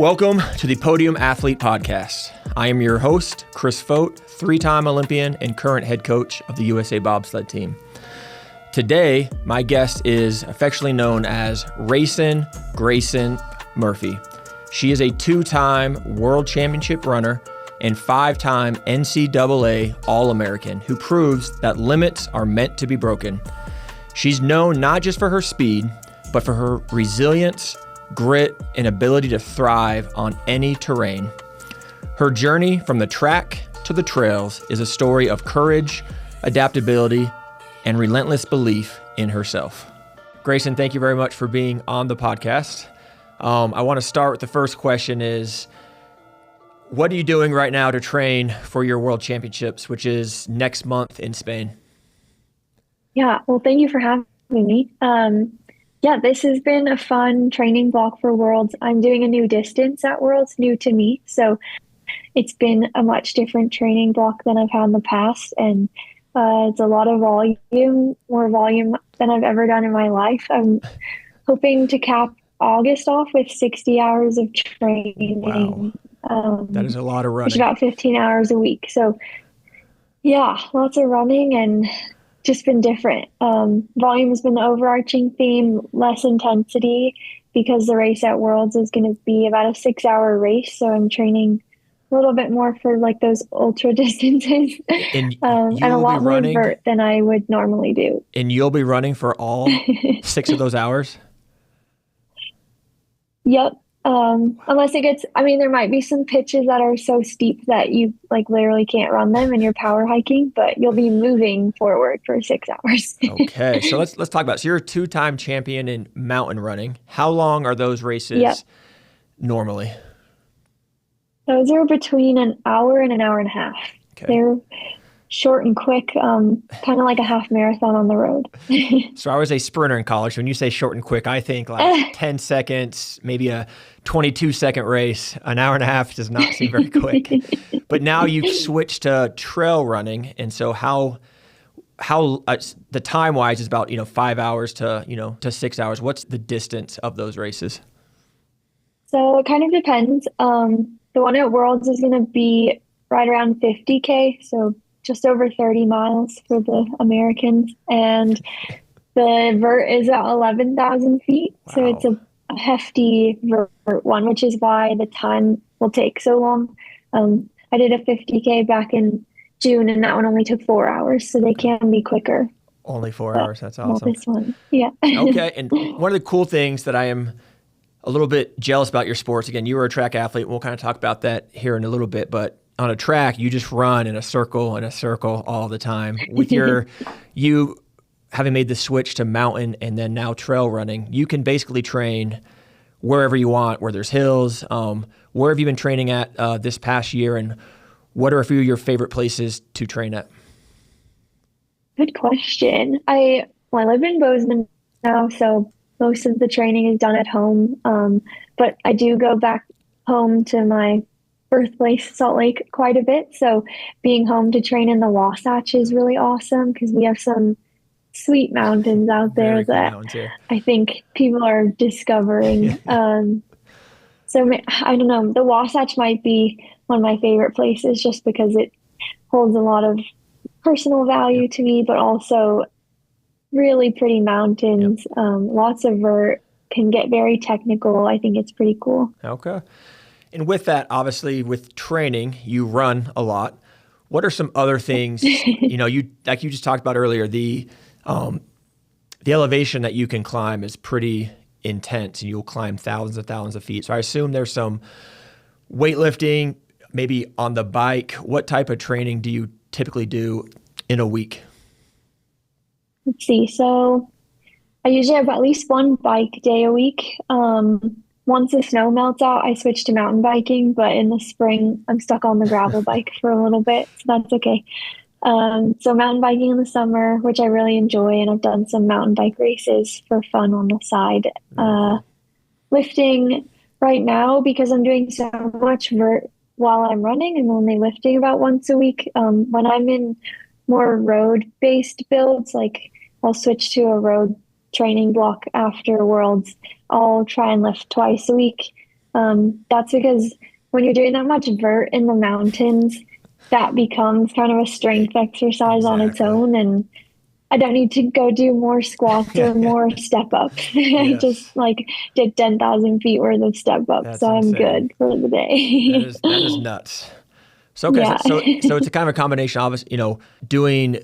Welcome to the Podium Athlete podcast. I am your host, Chris Fogt, three-time Olympian and current head coach of the USA bobsled team. Today, my guest is affectionately known as Racin Grayson Murphy. She is a two-time world championship runner and five-time NCAA All-American who proves that limits are meant to be broken. She's known not just for her speed, but for her resilience, grit, and ability to thrive on any terrain. Her journey from the track to the trails is a story of courage, adaptability, and relentless belief in herself. Grayson, thank you very much for being on the podcast. I want to start with the first question is, what are you doing right now to train for your World Championships, which is next month in Spain? Yeah, well, thank you for having me. This has been a fun training block for Worlds. I'm doing a new distance at Worlds, new to me. So it's been a much different training block than I've had in the past. And it's a lot of volume, more volume than I've ever done in my life. I'm hoping to cap August off with 60 hours of training. Wow. That is a lot of running. Which is about 15 hours a week. So yeah, lots of running and just been different. Volume has been the overarching theme, less intensity because the race at Worlds is going to be about a 6-hour race. So I'm training a little bit more for like those ultra distances and a lot more vert than I would normally do. And you'll be running for all 6 of those hours? Yep. Unless it gets, there might be some pitches that are so steep that you like literally can't run them and you're power hiking, but you'll be moving forward for 6 hours. Okay. So let's talk about, so you're a two-time champion in mountain running. How long are those races normally? Those are between an hour and an hour and a half. Okay. They're short and quick, kind of like a half marathon on the road. So I was a sprinter in college. When you say short and quick, I think like 10 seconds, maybe a 22-second race. An hour and a half does not seem very quick. But now you've switched to trail running. And so how the time-wise is about, 5 hours to 6 hours. What's the distance of those races? So it kind of depends. The one at Worlds is going to be right around 50K. So just over 30 miles for the Americans. And the vert is at 11,000 feet. Wow. So it's a hefty vert one, which is why the time will take so long. I did a 50K back in June, and that one only took 4 hours. So they can be quicker. Only 4 hours. That's awesome. Well, this one. Yeah. Okay. And one of the cool things that I am a little bit jealous about your sports, again, you were a track athlete. We'll kind of talk about that here in a little bit, but on a track, you just run in a circle all the time. With you having made the switch to mountain and then now trail running, you can basically train wherever you want, where there's hills. Where have you been training at this past year, and what are a few of your favorite places to train at? Good question. I live in Bozeman now, so most of the training is done at home. But I do go back home to my birthplace, Salt Lake, quite a bit. So being home to train in the Wasatch is really awesome because we have some sweet mountains out there that I think people are discovering. So I don't know, the Wasatch might be one of my favorite places just because it holds a lot of personal value to me, but also really pretty mountains, lots of vert, can get very technical. I think it's pretty cool. Okay. And with that, obviously, with training, you run a lot. What are some other things, you just talked about earlier, the elevation that you can climb is pretty intense, and you'll climb thousands of feet. So I assume there's some weightlifting, maybe on the bike. What type of training do you typically do in a week? Let's see. So I usually have at least one bike day a week. Once the snow melts out, I switch to mountain biking, but in the spring, I'm stuck on the gravel bike for a little bit, so that's okay. So mountain biking in the summer, which I really enjoy, and I've done some mountain bike races for fun on the side. Lifting right now, because I'm doing so much vert while I'm running, I'm only lifting about once a week. When I'm in more road-based builds, like I'll switch to a road training block after Worlds. I'll try and lift twice a week. That's because when you're doing that much vert in the mountains, that becomes kind of a strength exercise on its Exactly. own. And I don't need to go do more squats or more step ups. I just Yes. like did 10,000 feet worth of step ups. That's So I'm insane. good for the day. That is nuts. So okay, Yeah. so it's a kind of a combination of, doing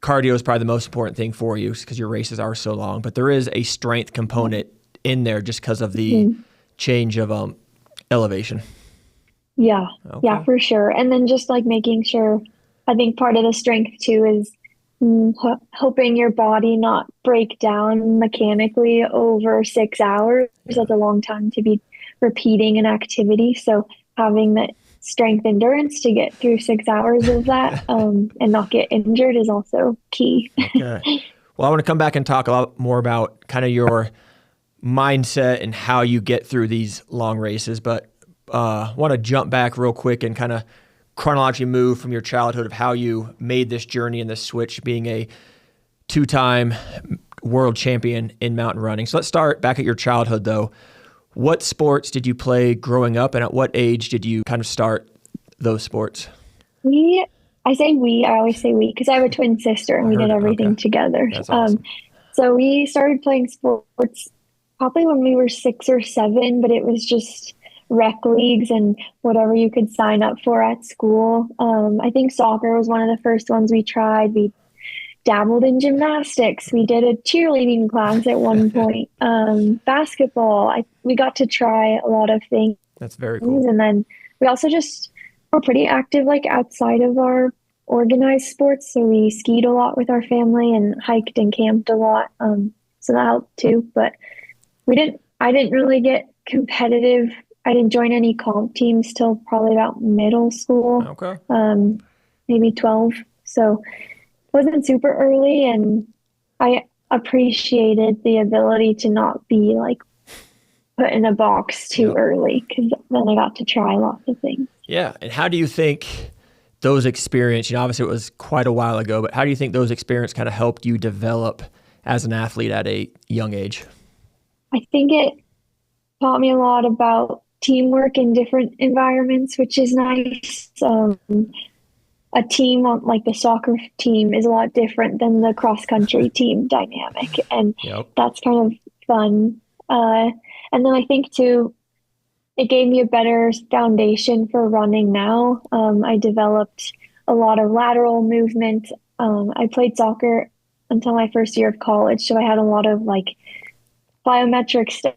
cardio is probably the most important thing for you because your races are so long, but there is a strength component in there just because of the Mhm. change of elevation. Yeah. Yeah, Okay. for sure. And then just like making sure, I think part of the strength too is helping your body not break down mechanically over 6 hours. Yeah. That's a long time to be repeating an activity. So having that strength endurance to get through 6 hours of that and not get injured is also key. Okay. Well, I want to come back and talk a lot more about kind of your mindset and how you get through these long races, but want to jump back real quick and kind of chronologically move from your childhood of how you made this journey and this switch being a two-time world champion in mountain running. So let's start back at your childhood though. What sports did you play growing up and at what age did you kind of start those sports? We, I always say we because I have a twin sister and I we did heard it. Okay. everything together. That's awesome. So we started playing sports probably when we were 6 or 7, but it was just rec leagues and whatever you could sign up for at school. I think soccer was one of the first ones we tried. We dabbled in gymnastics. We did a cheerleading class at one point. Basketball. We got to try a lot of things. That's very cool. And then we also just were pretty active like outside of our organized sports. So we skied a lot with our family and hiked and camped a lot. So that helped too. But I didn't really get competitive. I didn't join any comp teams till probably about middle school, Okay. maybe 12. So it wasn't super early. And I appreciated the ability to not be like put in a box too Yep. early because then I got to try lots of things. Yeah. And how do you think those experiences, obviously it was quite a while ago, but how do you think those experiences kind of helped you develop as an athlete at a young age? I think it taught me a lot about teamwork in different environments, which is nice. A team on like the soccer team is a lot different than the cross country team dynamic, and Yep. that's kind of fun. And then I think too, it gave me a better foundation for running now. I developed a lot of lateral movement. I played soccer until my first year of college, so I had a lot of like biometric stuff.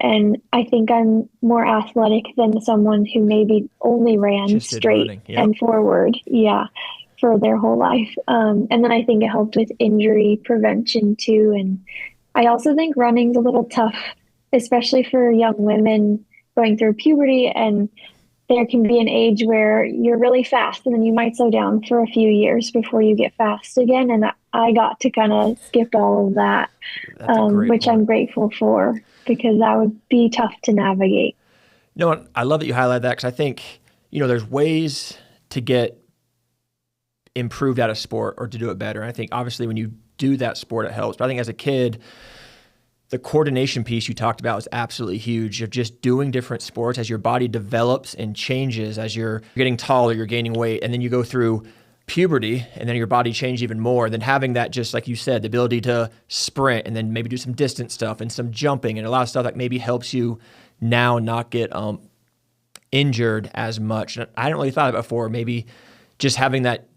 And I think I'm more athletic than someone who maybe only ran Just did straight running. Yep. and forward. Yeah. For their whole life. And then I think it helped with injury prevention too. And I also think running's a little tough, especially for young women going through puberty. And there can be an age where you're really fast and then you might slow down for a few years before you get fast again. And I got to kind of skip all of that, That's a great which point. I'm grateful for because that would be tough to navigate. No, I love that you highlight that because I think, there's ways to get improved at a sport or to do it better. And I think obviously when you do that sport, it helps. But I think as a kid, the coordination piece you talked about is absolutely huge of just doing different sports as your body develops and changes as you're getting taller, you're gaining weight, and then you go through puberty and then your body changes even more. Then having that, just like you said, the ability to sprint and then maybe do some distance stuff and some jumping and a lot of stuff that maybe helps you now not get injured as much. And I hadn't really thought of it before. Maybe just having that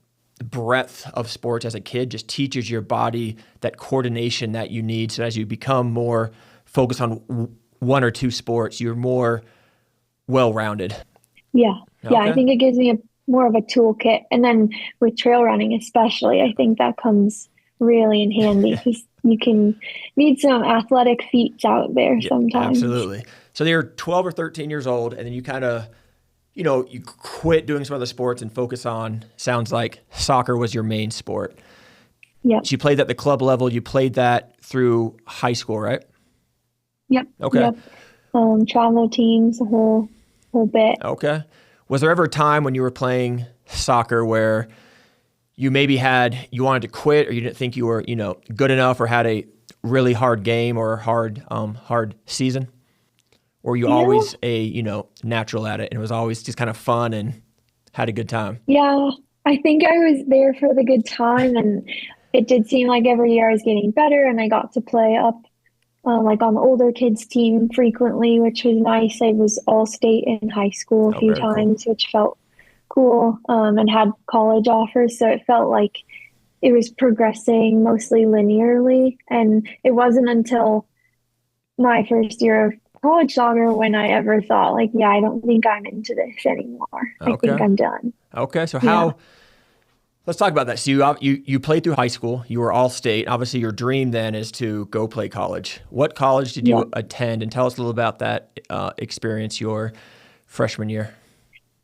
breadth of sports as a kid just teaches your body that coordination that you need. So as you become more focused on one or two sports, you're more well-rounded. Yeah. Yeah. I Okay. think it gives me more of a toolkit. And then with trail running, especially, I think that comes really in handy because you can need some athletic feats out there Yeah, sometimes. absolutely. So you're 12 or 13 years old, and then you kind of, you quit doing some other sports and focus on, sounds like soccer was your main sport. Yep. So you played that at the club level. You played that through high school, right? Yep. Okay. Yep. Travel teams, a whole bit. Okay. Was there ever a time when you were playing soccer where you maybe you wanted to quit or you didn't think you were, good enough or had a really hard game or a hard season? or were you always a, natural at it and it was always just kind of fun and had a good time? Yeah, I think I was there for the good time, and it did seem like every year I was getting better, and I got to play up like on the older kids team frequently, which was nice. I was all state in high school a Oh, few very cool. times, which felt cool, and had college offers, so it felt like it was progressing mostly linearly. And it wasn't until my first year of college soccer when I ever thought like, yeah, I don't think I'm into this anymore. I think Okay. I'm done. Okay. So Yeah. let's talk about that. So you played through high school, you were all state. Obviously your dream then is to go play college. What college did Yeah. you attend? And tell us a little about that experience your freshman year.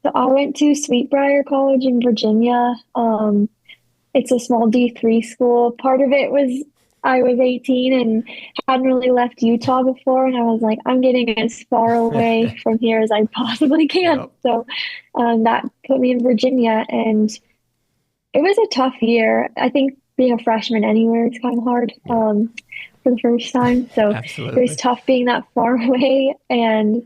So I went to Sweetbriar College in Virginia. It's a small D3 school. Part of it was I was 18 and hadn't really left Utah before, and I was like, I'm getting as far away from here as I possibly can. Yep. So that put me in Virginia, and it was a tough year. I think being a freshman anywhere is kind of hard for the first time. So it was Absolutely. tough being that far away, and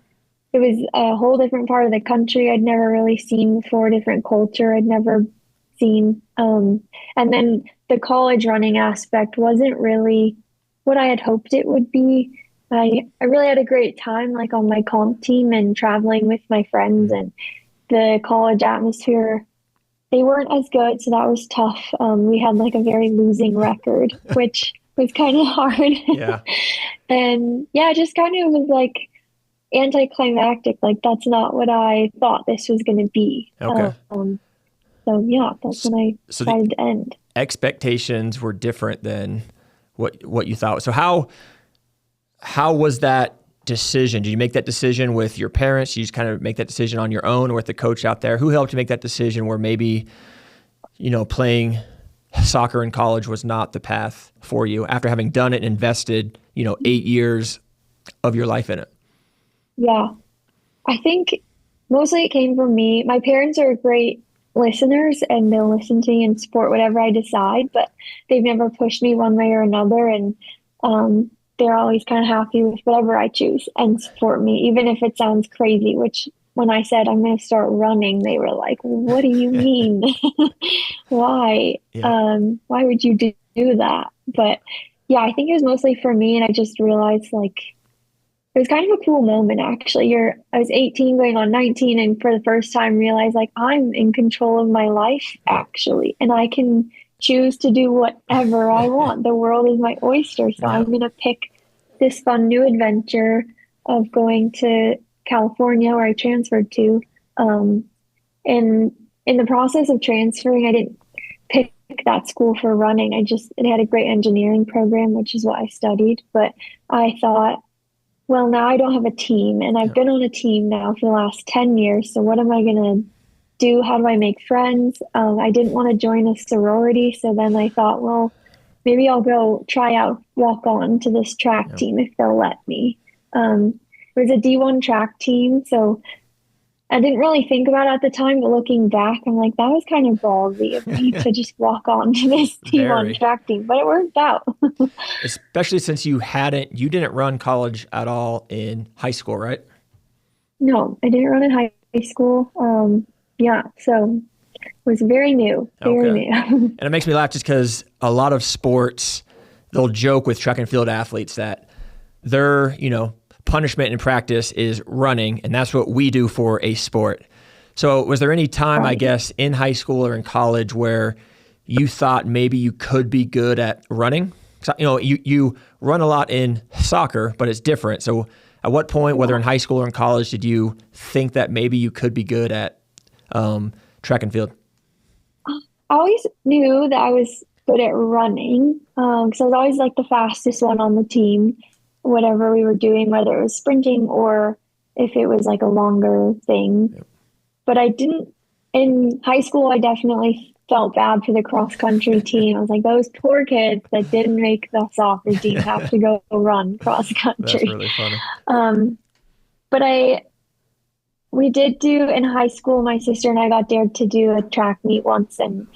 it was a whole different part of the country I'd never really seen before, different culture I'd never seen. And then the college running aspect wasn't really what I had hoped it would be. I really had a great time like on my comp team and traveling with my friends, and the college atmosphere, they weren't as good, so that was tough. We had like a very losing record, which was kind of hard. Yeah. And yeah, just kind of was like anticlimactic. Like that's not what I thought this was going to be. Okay. So yeah, that's when I So the decided to end. expectations were different than what you thought. So how was that decision? Did you make that decision with your parents? Did you just kind of make that decision on your own or with the coach out there? Who helped you make that decision where maybe, playing soccer in college was not the path for you after having done it and invested, 8 years of your life in it? Yeah, I think mostly it came from me. My parents are great listeners and they'll listen to me and support whatever I decide, but they've never pushed me one way or another. And they're always kind of happy with whatever I choose and support me, even if it sounds crazy, which when I said I'm going to start running, they were like, what do you mean? Why? Yeah. Why would you do that? But yeah, I think it was mostly for me. And I just realized like, it was kind of a cool moment, actually. I was 18 going on 19, and for the first time realized like I'm in control of my life, actually, and I can choose to do whatever I want. The world is my oyster, so I'm going to pick this fun new adventure of going to California, where I transferred to. And in the process of transferring, I didn't pick that school for running. It had a great engineering program, which is what I studied, but I thought, well, now I don't have a team, and I've been on a team now for the last 10 years. So what am I going to do? How do I make friends? I didn't want to join a sorority. So then I thought, well, maybe I'll go try out, walk on to this track team if they'll let me. It was a D1 track team. So I didn't really think about it at the time, but looking back, I'm like, that was kind of ballsy of me to just walk on to this D1 track team, but it worked out. Especially since you didn't run college at all in high school, right? No, I didn't run in high school. So it was very new, very new. And it makes me laugh just because a lot of sports, they'll joke with track and field athletes that their, punishment in practice is running, and that's what we do for a sport. So was there any time, I guess, in high school or in college where you thought maybe you could be good at running? You run a lot in soccer, but it's different. So at what point, whether in high school or in college, did you think that maybe you could be good at track and field? I always knew that I was good at running because I was always like the fastest one on the team, whatever we were doing, whether it was sprinting or if it was like a longer thing. Yep. But in high school, I definitely felt bad for the cross country team. I was like, those poor kids that didn't make the soccer team have to go run cross country. That's really funny. But we did do in high school, my sister and I got dared to do a track meet once, and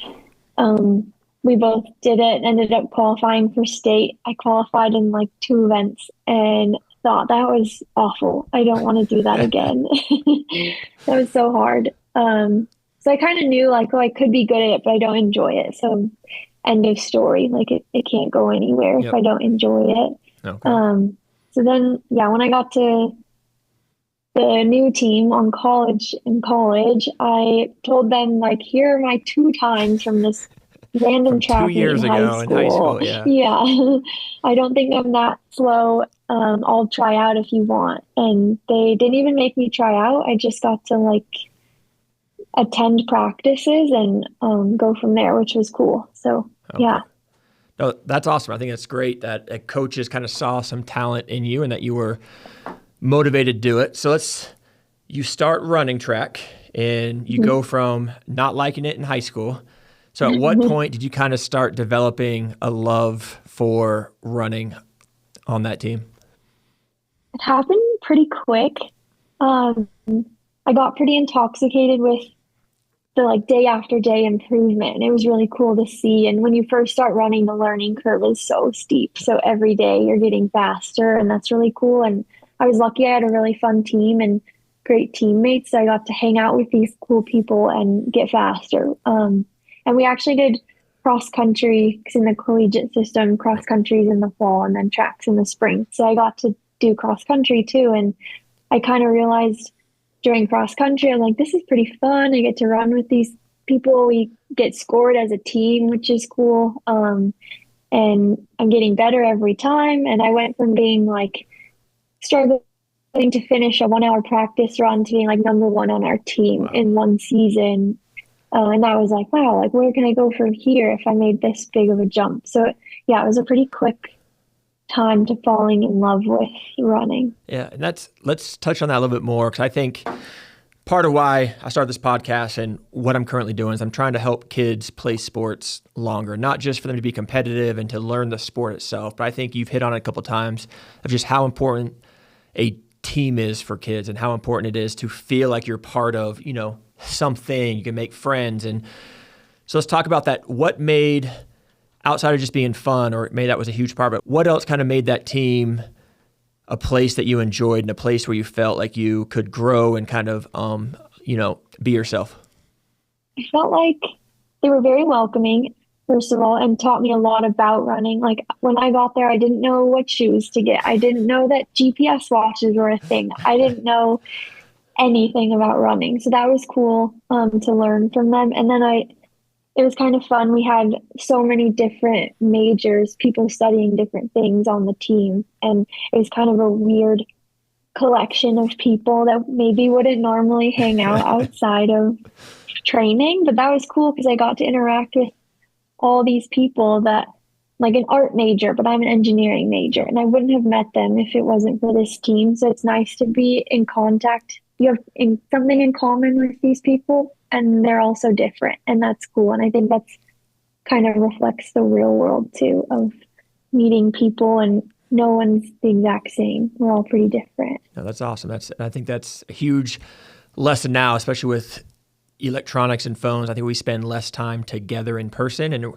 we both did it and ended up qualifying for state. I qualified in like 2 events and thought that was awful. I don't want to do that again. That was so hard. So I kind of knew like, oh, I could be good at it, but I don't enjoy it. So end of story. Like it can't go anywhere if I don't enjoy it. Okay. So then, yeah, when I got to the new team in college, I told them like, here are my 2 times from this random From track 2 years in ago high in high school. school, yeah. Yeah, I don't think I'm that slow. I'll try out if you want. And they didn't even make me try out. I just got to like attend practices and go from there, which was cool. So yeah. No, that's awesome. I think it's great that coaches kind of saw some talent in you and that you were motivated to do it. So you start running track and you go from not liking it in high school. So at what point did you kind of start developing a love for running on that team? It happened pretty quick. I got pretty intoxicated with the like day after day improvement. And it was really cool to see. And when you first start running, the learning curve is so steep. So every day you're getting faster, and that's really cool. And I was lucky I had a really fun team and great teammates. So I got to hang out with these cool people and get faster. And we actually did cross country because in the collegiate system, cross country is in the fall and then tracks in the spring. So I got to do cross country too. And I kind of realized during cross country, I'm like, this is pretty fun. I get to run with these people. We get scored as a team, which is cool. And I'm getting better every time. And I went from being like struggling to finish a 1 hour practice run to being like #1 on our team in one season. And I was like, wow, like where can I go from here if I made this big of a jump? So yeah, it was a pretty quick time to falling in love with running. Yeah, and let's touch on that a little bit more, because I think part of why I started this podcast and what I'm currently doing is I'm trying to help kids play sports longer, not just for them to be competitive and to learn the sport itself, but I think you've hit on it a couple of times of just how important a team is for kids and how important it is to feel like you're part of, something, you can make friends. And so let's talk about that. What made, outside of just being fun, or maybe that was a huge part, but what else kind of made that team a place that you enjoyed and a place where you felt like you could grow and kind of, be yourself? I felt like they were very welcoming, first of all, and taught me a lot about running. Like when I got there, I didn't know what shoes to get. I didn't know that GPS watches were a thing. I didn't know anything about running. So that was cool to learn from them. And then it was kind of fun. We had so many different majors, people studying different things on the team. And it was kind of a weird collection of people that maybe wouldn't normally hang out outside of training. But that was cool because I got to interact with all these people that, like an art major, but I'm an engineering major, and I wouldn't have met them if it wasn't for this team. So it's nice to be in contact. You have something in common with these people, and they're also different, and that's cool. And I think that's kind of reflects the real world too, of meeting people, and no one's the exact same. We're all pretty different. No, that's awesome. I think that's a huge lesson now, especially with electronics and phones. I think we spend less time together in person, and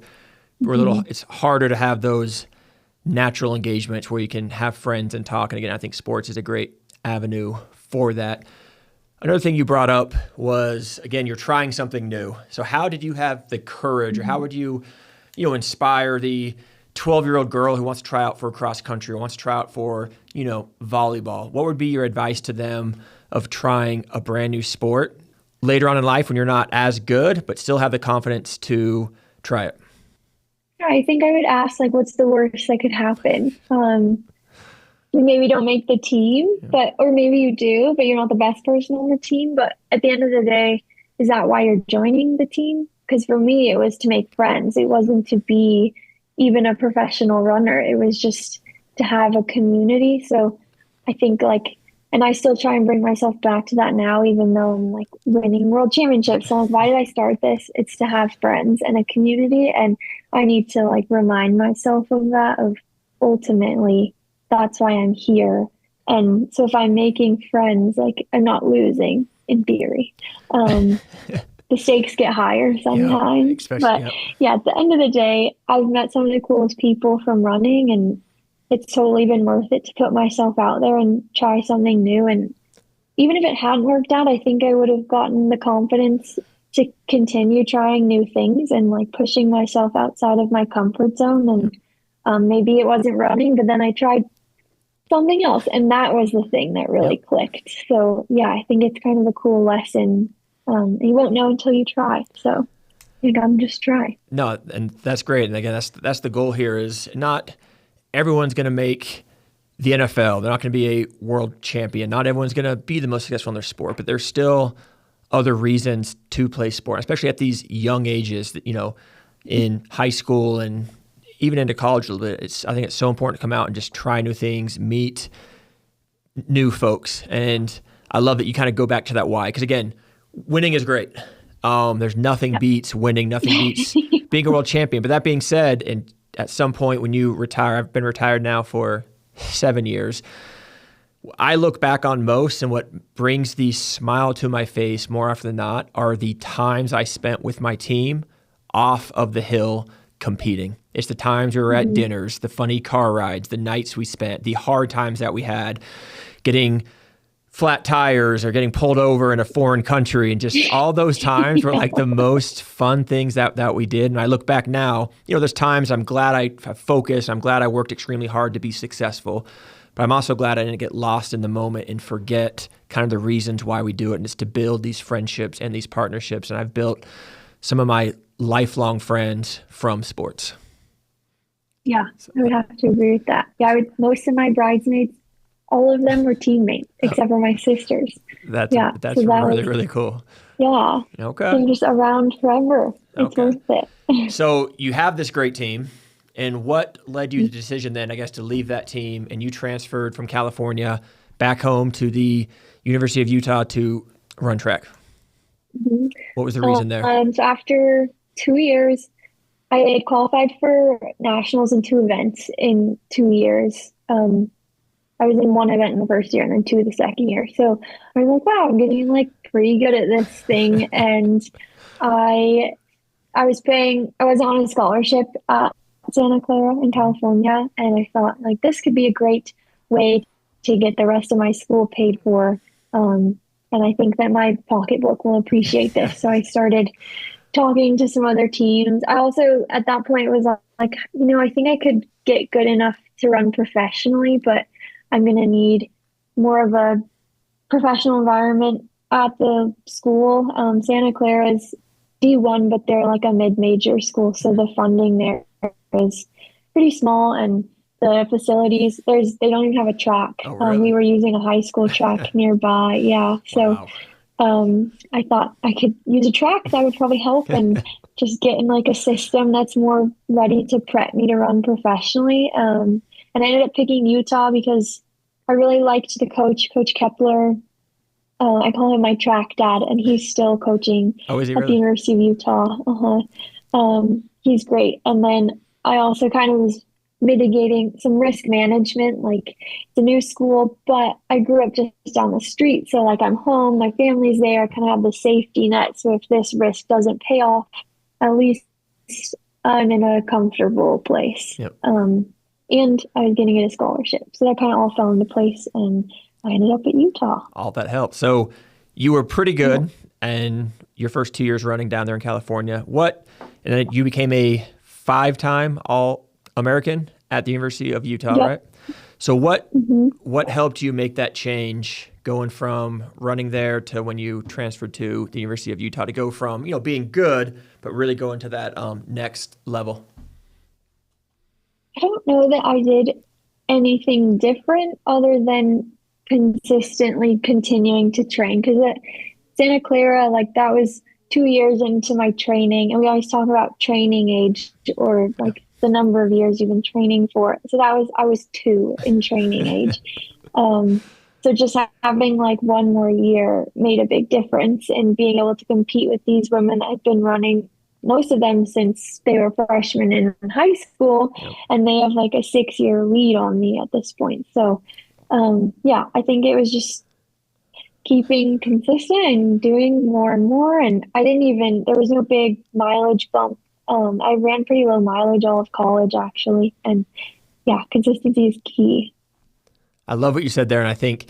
it's harder to have those natural engagements where you can have friends and talk. And again, I think sports is a great avenue for that. Another thing you brought up was, again, you're trying something new. So how did you have the courage, or how would you, inspire the 12-year-old girl who wants to try out for cross country or wants to try out for, volleyball? What would be your advice to them of trying a brand new sport later on in life when you're not as good, but still have the confidence to try it? I think I would ask, like, what's the worst that could happen? You maybe don't make the team, or maybe you do, but you're not the best person on the team. But at the end of the day, is that why you're joining the team? Because for me, it was to make friends. It wasn't to be even a professional runner. It was just to have a community. So I think and I still try and bring myself back to that now, even though I'm like winning world championships. So why did I start this? It's to have friends and a community. And I need to remind myself of that, of ultimately, that's why I'm here. And so if I'm making friends, I'm not losing in theory. The the stakes get higher Yeah, sometimes. especially, But yep. yeah, at the end of the day, I've met some of the coolest people from running, and it's totally been worth it to put myself out there and try something new. And even if it hadn't worked out, I think I would have gotten the confidence to continue trying new things and like pushing myself outside of my comfort zone. And maybe it wasn't running, but then I tried something else, and that was the thing that really Yep. clicked. So yeah, I think it's kind of a cool lesson. You won't know until you try. So you gotta just try. No, and that's great. And again, that's the goal here is not everyone's going to make the NFL. They're not going to be a world champion. Not everyone's going to be the most successful in their sport, but there's still other reasons to play sport, especially at these young ages that, in high school and even into college a little bit. I think it's so important to come out and just try new things, meet new folks. And I love that you kind of go back to that why. Because again, winning is great. There's nothing beats winning, nothing beats being a world champion. But that being said, and at some point when you retire, I've been retired now for 7 years. I look back on most, and what brings the smile to my face more often than not are the times I spent with my team off of the hill competing. It's the times we were at dinners, the funny car rides, the nights we spent, the hard times that we had, getting flat tires or getting pulled over in a foreign country, and just all those times were like the most fun things that we did. And I look back now, there's times I'm glad I focused, I'm glad I worked extremely hard to be successful, but I'm also glad I didn't get lost in the moment and forget kind of the reasons why we do it. And it's to build these friendships and these partnerships. And I've built some of my lifelong friends from sports. Yeah, I would have to agree with that. Yeah, most of my bridesmaids, all of them were teammates except for my sisters. That's Yeah, so that really, was, really cool. yeah, Okay. they're just around forever. It's Okay. worth it. So you have this great team. And what led you to the decision then, I guess, to leave that team, and you transferred from California back home to the University of Utah to run track? Mhm. What was the reason there? So after 2 years, I had qualified for nationals in two events in 2 years. I was in one event in the first year and then two the second year. So I was like, wow, I'm getting like pretty good at this thing. And I I was on a scholarship at Santa Clara in California, and I thought like this could be a great way to get the rest of my school paid for. And I think that my pocketbook will appreciate this. So I started talking to some other teams. I also, at that point, was like, I think I could get good enough to run professionally, but I'm going to need more of a professional environment at the school. Santa Clara is D1, but they're like a mid-major school, so the funding there is pretty small, and the facilities they don't even have a track. Oh, really? We were using a high school track nearby. Yeah, so Wow. I thought I could use a track that would probably help, and just get in like a system that's more ready to prep me to run professionally. And I ended up picking Utah because I really liked the coach, Coach Kepler. I call him my track dad, and he's still coaching Oh, is he at the really? University of Utah. He's great. And then I also kind of was mitigating some risk management. Like it's a new school, but I grew up just down the street. So like I'm home, my family's there, I kind of have the safety net. So if this risk doesn't pay off, at least I'm in a comfortable place. Yep. And I was getting a scholarship. So that kind of all fell into place, and I ended up at Utah. All that helped. So you were pretty good, and your first 2 years running down there in California. And then you became a 5-time All-American at the University of Utah, Yep. right? So what Mm-hmm. helped you make that change going from running there to when you transferred to the University of Utah to go from, being good, but really going to that next level? I don't know that I did anything different other than consistently continuing to train. Because at Santa Clara, like that was 2 years into my training, and we always talk about training age or like the number of years you've been training for. So I was 2 in training age. So just having like one more year made a big difference in being able to compete with these women that had been running, most of them since they were freshmen in high school, and they have like a 6-year lead on me at this point. So, yeah, I think it was just keeping consistent and doing more and more. And there was no big mileage bump. I ran pretty low mileage all of college, actually. And yeah, consistency is key. I love what you said there. And I think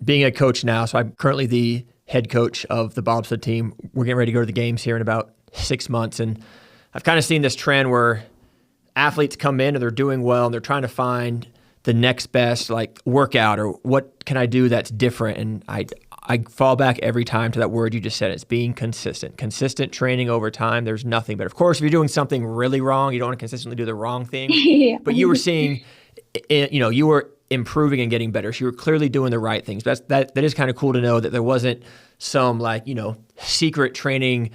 being a coach now, so I'm currently the head coach of the bobsled team. We're getting ready to go to the games here in about 6 months. And I've kind of seen this trend where athletes come in and they're doing well and they're trying to find the next best like workout or what can I do that's different. And I fall back every time to that word you just said. It's being consistent. Consistent training over time. There's nothing. But of course, if you're doing something really wrong, you don't want to consistently do the wrong thing. Yeah. But you were seeing, you were improving and getting better. So you were clearly doing the right things. But that is kind of cool to know that there wasn't some secret training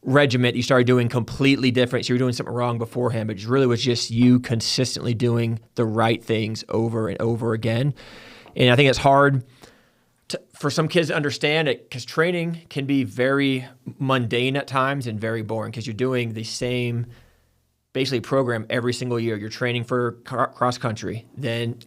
regiment you started doing completely different. So you were doing something wrong beforehand, but it really was just you consistently doing the right things over and over again. And I think it's hard for some kids to understand it because training can be very mundane at times and very boring because you're doing the same basically program every single year. You're training for cross country, then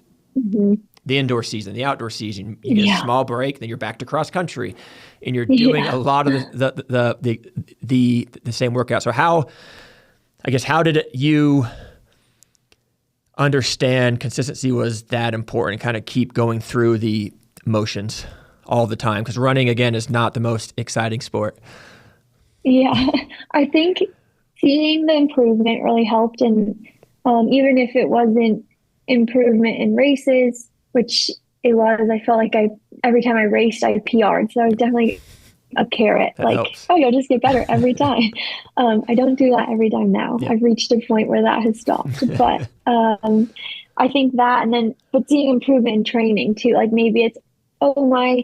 the indoor season, the outdoor season, you get a small break, then you're back to cross country, and you're doing a lot of the same workout. So how did you understand consistency was that important and kind of keep going through the motions all the time? Because running, again, is not the most exciting sport. Yeah, I think seeing the improvement really helped. And even if it wasn't improvement in races, which it was, I felt like every time I raced, I PR'd. So I was definitely a carrot. That helps. You'll just get better every time. I don't do that every time now. Yeah. I've reached a point where that has stopped. But I think that, but seeing improvement in training too, like maybe it's, my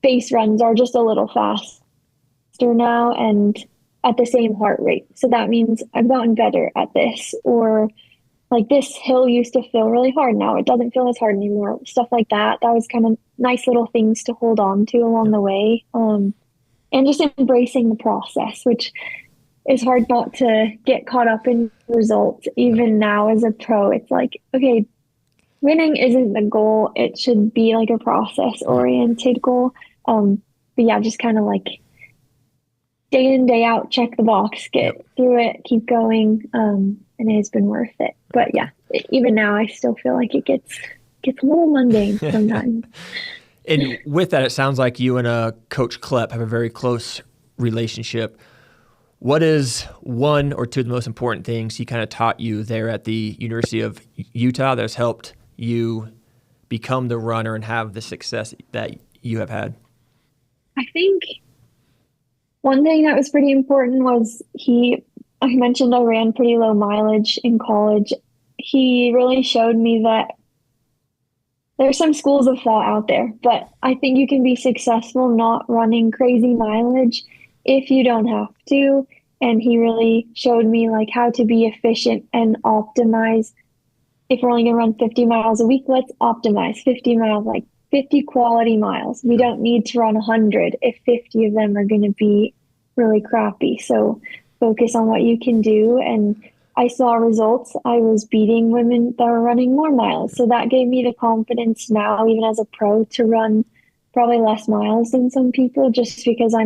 base runs are just a little faster now and at the same heart rate. So that means I've gotten better at this, or like this hill used to feel really hard. Now it doesn't feel as hard anymore. Stuff like that. That was kind of nice little things to hold on to along the way. And just embracing the process, which is hard not to get caught up in results. Even now as a pro, it's like, okay, winning isn't the goal. It should be like a process oriented goal. But yeah, just kind of like day in, day out, check the box, get through it, keep going. And it has been worth it. But yeah, even now I still feel like it gets a little mundane sometimes. And with that, it sounds like you and Coach Klepp have a very close relationship. What is one or two of the most important things he kind of taught you there at the University of Utah that has helped you become the runner and have the success that you have had? I think one thing that was pretty important was I mentioned I ran pretty low mileage in college. He really showed me that there's some schools of thought out there, but I think you can be successful not running crazy mileage if you don't have to. And he really showed me like how to be efficient and optimize. If we're only going to run 50 miles a week, let's optimize 50 miles, like 50 quality miles. We don't need to run 100 if 50 of them are going to be really crappy. So focus on what you can do. And I saw results. I was beating women that were running more miles. So that gave me the confidence now, even as a pro, to run probably less miles than some people, just because I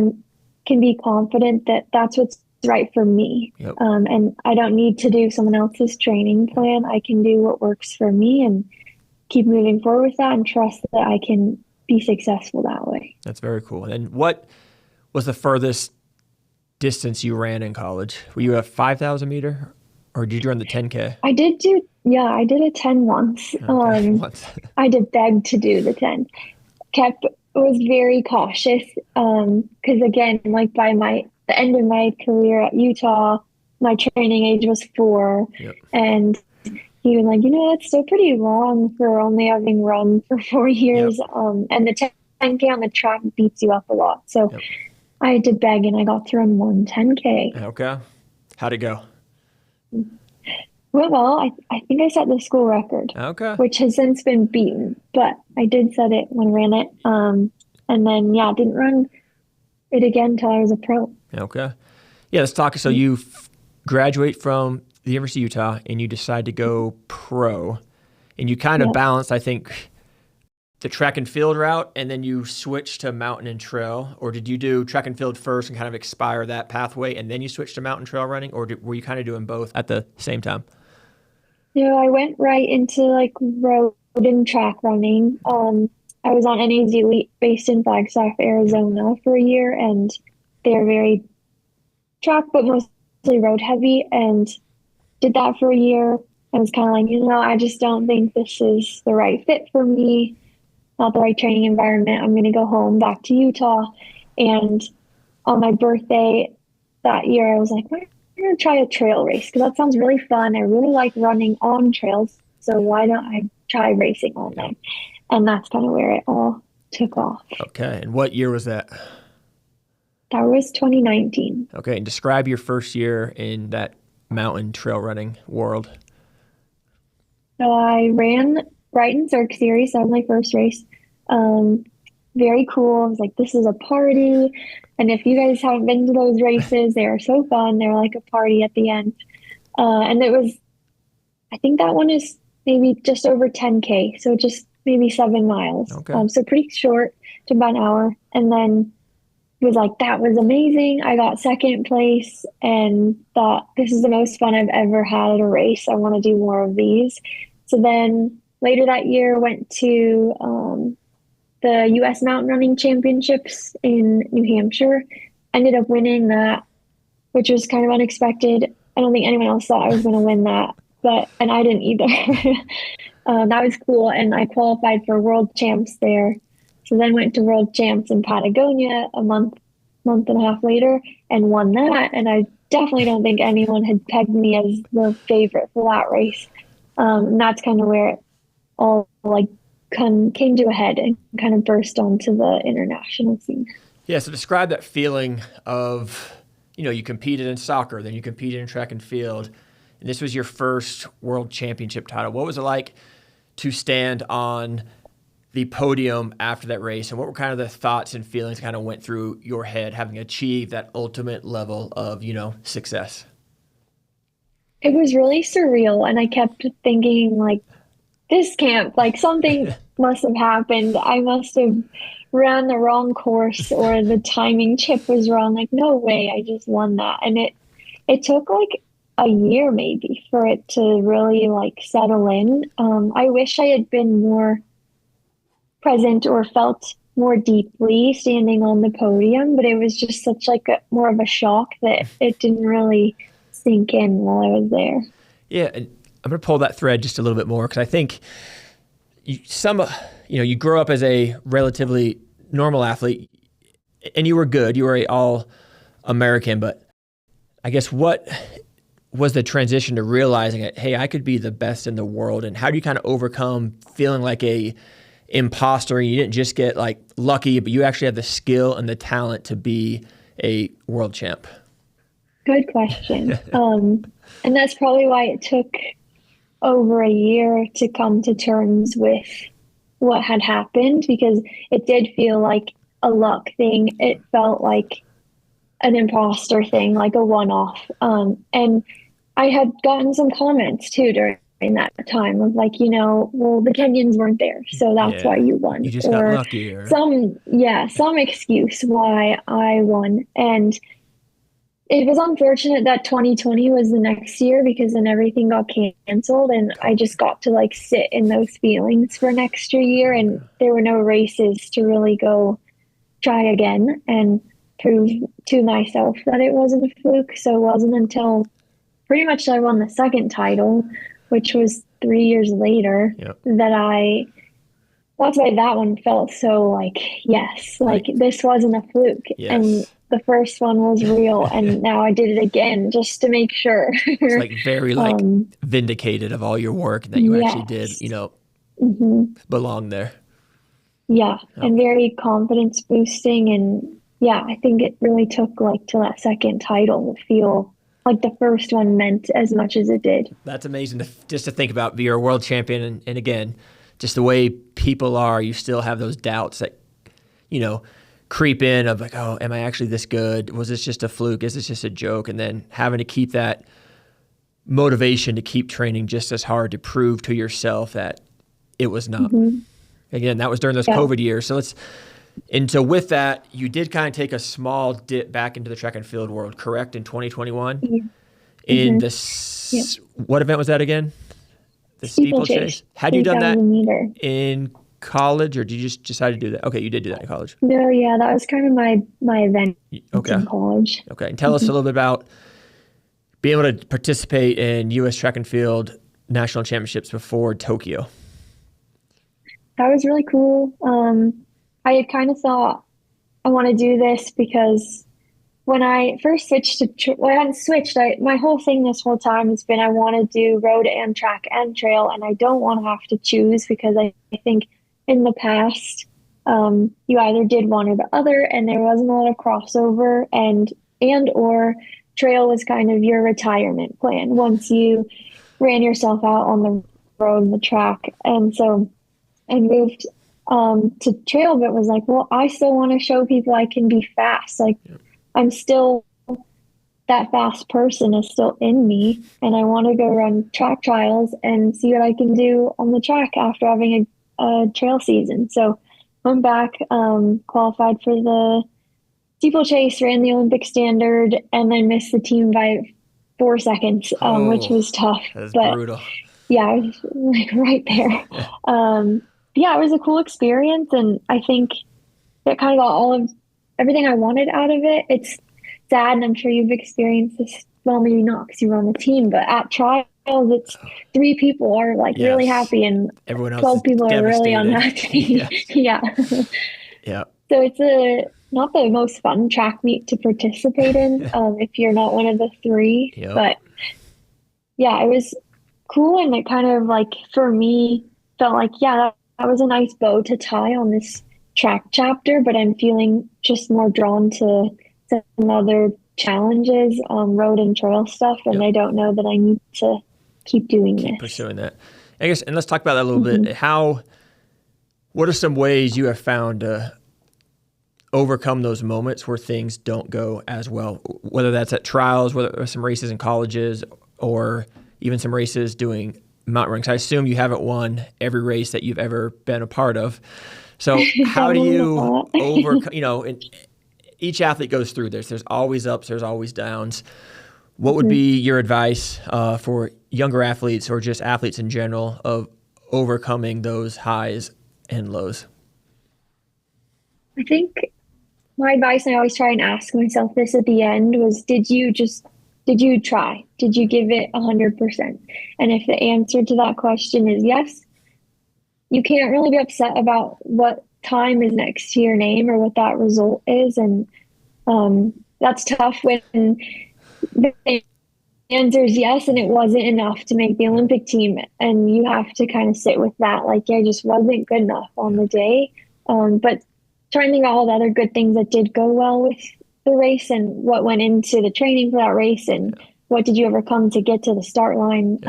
can be confident that that's what's right for me. Yep. And I don't need to do someone else's training plan. I can do what works for me and keep moving forward with that and trust that I can be successful that way. That's very cool. And what was the furthest distance you ran in college? Were you a 5,000 meter or did you run the 10K? I did a 10 once. Okay. I did beg to do the 10. Was very cautious because again, like by the end of my career at Utah, my training age was 4. Yep. And he was like, that's still pretty long for only having run for 4 years. Yep. And the 10K on the track beats you up a lot. So Yep. I did beg and I got to run one 10K. Okay. How'd it go? Well, I think I set the school record, Okay. which has since been beaten, but I did set it when I ran it. And then, didn't run it again until I was a pro. Okay. Yeah, let's talk. So you graduate from the University of Utah and you decide to go pro, and you kind of balanced, I think, the track and field route and then you switched to mountain and trail, or did you do track and field first and kind of expire that pathway and then you switched to mountain trail running, or were you kind of doing both at the same time? I went right into like road and track running. I was on NAZ Elite based in Flagstaff, Arizona for a year, and they're very track, but mostly road heavy, and did that for a year. I was kind of like, I just don't think this is the right fit for me, not the right training environment. I'm going to go home back to Utah. And on my birthday that year, I was like, I'm going to try a trail race because that sounds really fun. I really like running on trails. So why don't I try racing on them? And that's kind of where it all took off. Okay. And what year was that? That was 2019. Okay. And describe your first year in that mountain trail running world. So I ran Brighton Cirque Series. That was my first race. Very cool. I was like, this is a party. And if you guys haven't been to those races, they are so fun. They're like a party at the end. And it was, I think that one is maybe just over 10K. So just maybe 7 miles. Okay. So pretty short, to about an hour. And then was like, that was amazing. I got second place and thought, this is the most fun I've ever had at a race. I want to do more of these. So then later that year, went to the U.S. Mountain Running Championships in New Hampshire. Ended up winning that, which was kind of unexpected. I don't think anyone else thought I was going to win that, and I didn't either. That was cool. And I qualified for world champs there. So then went to world champs in Patagonia a month and a half later and won that. And I definitely don't think anyone had pegged me as the favorite for that race. And that's kind of where it all came to a head and kind of burst onto the international scene. Yeah. So describe that feeling of, you competed in soccer, then you competed in track and field, and this was your first world championship title. What was it like to stand on the podium after that race, and what were kind of the thoughts and feelings that kind of went through your head having achieved that ultimate level of, success? It was really surreal, and I kept thinking, like, this can't, something must have happened. I must have ran the wrong course or the timing chip was wrong. Like, no way, I just won that. And it took a year maybe for it to really settle in. I wish I had been more present or felt more deeply standing on the podium, but it was just such more of a shock that it didn't really sink in while I was there. Yeah, and I'm going to pull that thread just a little bit more because I think you grow up as a relatively normal athlete and you were good. You were a all-American, but I guess what was the transition to realizing that, hey, I could be the best in the world, and how do you kind of overcome feeling like a imposter? You didn't just get lucky, but you actually have the skill and the talent to be a world champ. Good question. And that's probably why it took over a year to come to terms with what had happened, because it did feel like a luck thing. It felt like an imposter thing, like a one-off. And I had gotten some comments too during that time of well, the Kenyans weren't there, so that's why you won. You just got lucky. Or... some excuse why I won. And it was unfortunate that 2020 was the next year, because then everything got canceled and I just got to sit in those feelings for an extra year, and there were no races to really go try again and prove to myself that it wasn't a fluke. So it wasn't until pretty much I won the second title, which was 3 years later, that that's why that one felt so yes, this wasn't a fluke. Yes. And the first one was real, and now I did it again just to make sure. It's very vindicated of all your work that you actually did, belong there. Yeah, and very confidence boosting, and I think it really took till that second title to feel like the first one meant as much as it did. That's amazing just to think about. You're a world champion, and again, just the way people are, you still have those doubts that, creep in of oh, am I actually this good? Was this just a fluke? Is this just a joke? And then having to keep that motivation to keep training just as hard to prove to yourself that it was not. Mm-hmm. Again, that was during those COVID years. So with that, you did kind of take a small dip back into the track and field world, correct, in 2021? Yeah. In Yep. What event was that again? The steeplechase. Had you done that in college, or did you just decide to do that? Okay, you did do that in college. No, yeah, that was kind of my event in college. Okay, and tell us a little bit about being able to participate in U.S. track and field national championships before Tokyo. That was really cool. I had kind of thought I want to do this because when I first switched to, I hadn't switched. My whole thing this whole time has been I want to do road and track and trail, and I don't want to have to choose because I think in the past you either did one or the other, and there wasn't a lot of crossover, and or trail was kind of your retirement plan once you ran yourself out on the road and the track. And so I moved to trail, but was like, well, I still want to show people I can be fast. Like, I'm still, that fast person is still in me, and I want to go run track trials and see what I can do on the track after having a trail season. So went back, qualified for the steeplechase, ran the Olympic standard, and then missed the team by 4 seconds, which was tough. That's but brutal. Yeah, I was like right there. Yeah, it was a cool experience, and I think it kind of got all of everything I wanted out of it. It's sad, and I'm sure you've experienced this. Well, maybe not because you were on the team, but at trials, it's 3 people are like really happy, and everyone else 12 people are really unhappy. Yeah. Yeah. So it's not the most fun track meet to participate in if you're not one of the 3. Yep. But yeah, it was cool, and it kind of like for me felt like that was a nice bow to tie on this track chapter, but I'm feeling just more drawn to some other challenges, road and trail stuff, and I don't know that I need to keep doing this. Pursuing that. I guess, and let's talk about that a little bit. What are some ways you have found to overcome those moments where things don't go as well, whether that's at trials, whether it's some races in colleges, or even some races doing mountain running? So I assume you haven't won every race that you've ever been a part of. So how do you overcome, each athlete goes through this. There's always ups, there's always downs. What would be your advice for younger athletes or just athletes in general of overcoming those highs and lows? I think my advice, and I always try and ask myself this at the end, was did you try? Did you give it 100%? And if the answer to that question is yes, you can't really be upset about what time is next to your name or what that result is. And that's tough when the answer is yes and it wasn't enough to make the Olympic team. And you have to kind of sit with that, like, I just wasn't good enough on the day. But trying to think about all the other good things that did go well with the race and what went into the training for that race and what did you overcome to get to the start line.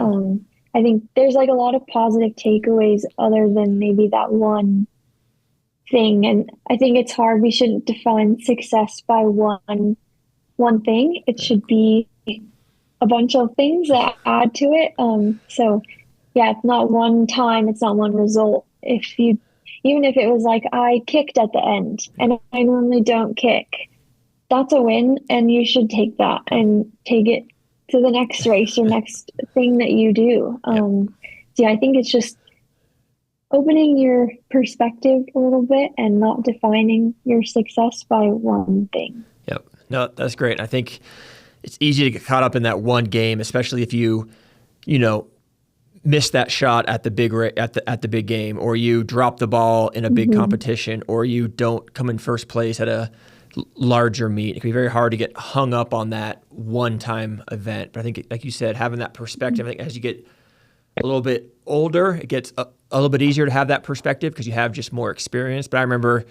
I think there's like a lot of positive takeaways other than maybe that one thing. And I think it's hard. We shouldn't define success by one thing. It should be a bunch of things that add to it. So yeah, it's not one time, it's not one result. Even if it was like I kicked at the end and I normally don't kick, that's a win, and you should take that and take it to the next race or next thing that you do. So yeah, I think it's just opening your perspective a little bit and not defining your success by one thing. Yep. No, that's great. I think it's easy to get caught up in that one game, especially if you miss that shot at the big game, or you drop the ball in a big competition, or you don't come in first place at a larger meet. It can be very hard to get hung up on that one-time event. But I think, like you said, having that perspective, I think as you get a little bit older, it gets a little bit easier to have that perspective because you have just more experience. But I remember,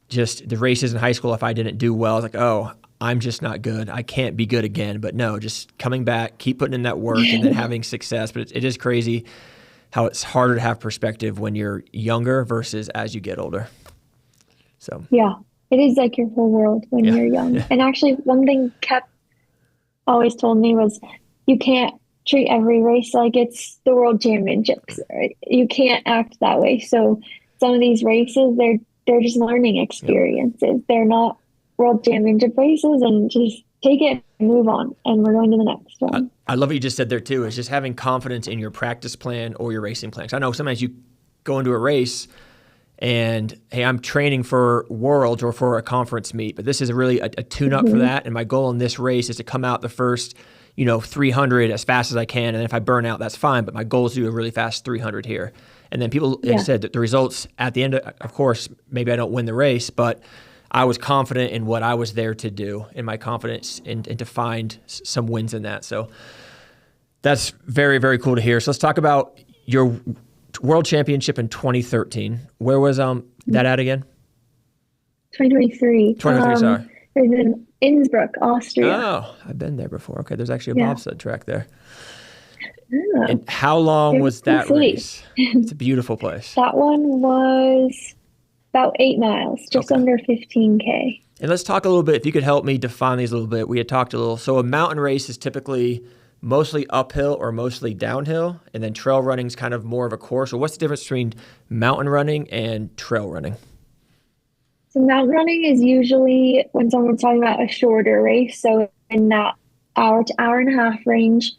just the races in high school, if I didn't do well, I was like, oh, I'm just not good. I can't be good again. But no, just coming back, keep putting in that work, and then having success. But it is crazy how it's harder to have perspective when you're younger versus as you get older. So yeah, it is like your whole world when you're young. And actually, one thing Kep always told me was you can't treat every race like it's the world championships. Right? You can't act that way. So some of these races, they're just learning experiences. Yep. They're not world championship races, and just take it and move on. And we're going to the next one. I love what you just said there too, is just having confidence in your practice plan or your racing plan. 'Cause I know sometimes you go into a race and, hey, I'm training for Worlds or for a conference meet, but this is really a tune-up for that. And my goal in this race is to come out the first, 300 as fast as I can. And if I burn out, that's fine. But my goal is to do a really fast 300 here. And then people have said that the results at the end, of course, maybe I don't win the race, but I was confident in what I was there to do and my confidence and to find some wins in that. So that's very, very cool to hear. So let's talk about your World Championship in 2013. Where was that at again? 2023. 2023, sorry. It was in Innsbruck, Austria. Oh, I've been there before. Okay, there's actually a bobsled track there. Yeah. And how long was that race? It's a beautiful place. That one was about 8 miles, just under 15K. And let's talk a little bit, if you could help me define these a little bit. We had talked a little. So a mountain race is typically mostly uphill or mostly downhill, and then trail running is kind of more of a course. So what's the difference between mountain running and trail running? So mountain running is usually when someone's talking about a shorter race. So in that hour to hour and a half range,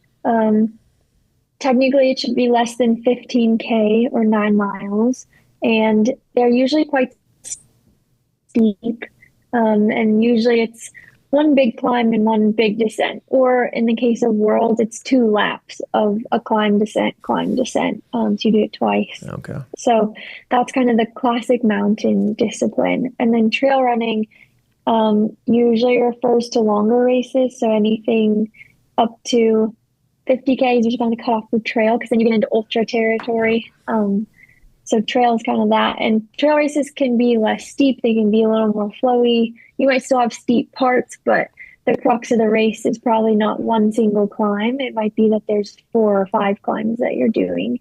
technically it should be less than 15K or 9 miles. And they're usually quite steep. And usually it's one big climb and one big descent. Or in the case of Worlds, it's 2 laps of a climb, descent, climb, descent. So you do it twice. Okay. So that's kind of the classic mountain discipline. And then trail running usually refers to longer races. So anything up to 50K is usually kind of cut off the trail, because then you get into ultra territory. So trail is kind of that. And trail races can be less steep. They can be a little more flowy. You might still have steep parts, but the crux of the race is probably not one single climb. It might be that there's 4 or 5 climbs that you're doing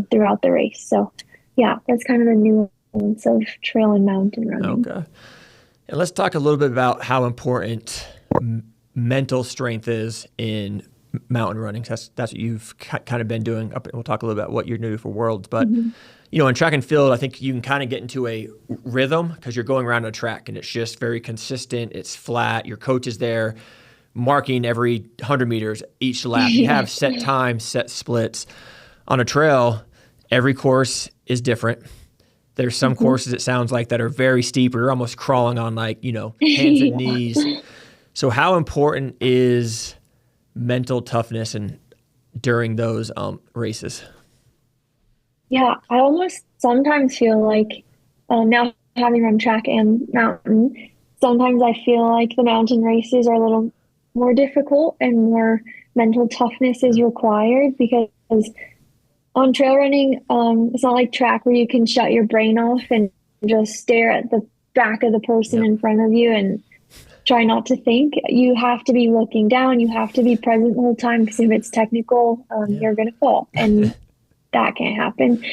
throughout the race. So yeah, that's kind of the nuance of trail and mountain running. Okay. And let's talk a little bit about how important mental strength is in mountain running. That's what you've kind of been doing. We'll talk a little about what you're doing for Worlds, but in track and field, I think you can kind of get into a rhythm because you're going around a track and it's just very consistent. It's flat. Your coach is there marking every 100 meters each lap. You have set times, set splits. On a trail, every course is different. There's some courses, it sounds like, that are very steep, or you're almost crawling on hands and knees. So how important is mental toughness and during those races? Yeah, I almost sometimes feel like now having run track and mountain, sometimes I feel like the mountain races are a little more difficult and more mental toughness is required, because on trail running, it's not like track where you can shut your brain off and just stare at the back of the person in front of you and try not to think. You have to be looking down. You have to be present the whole time, because if it's technical, you're going to fall, and that can't happen.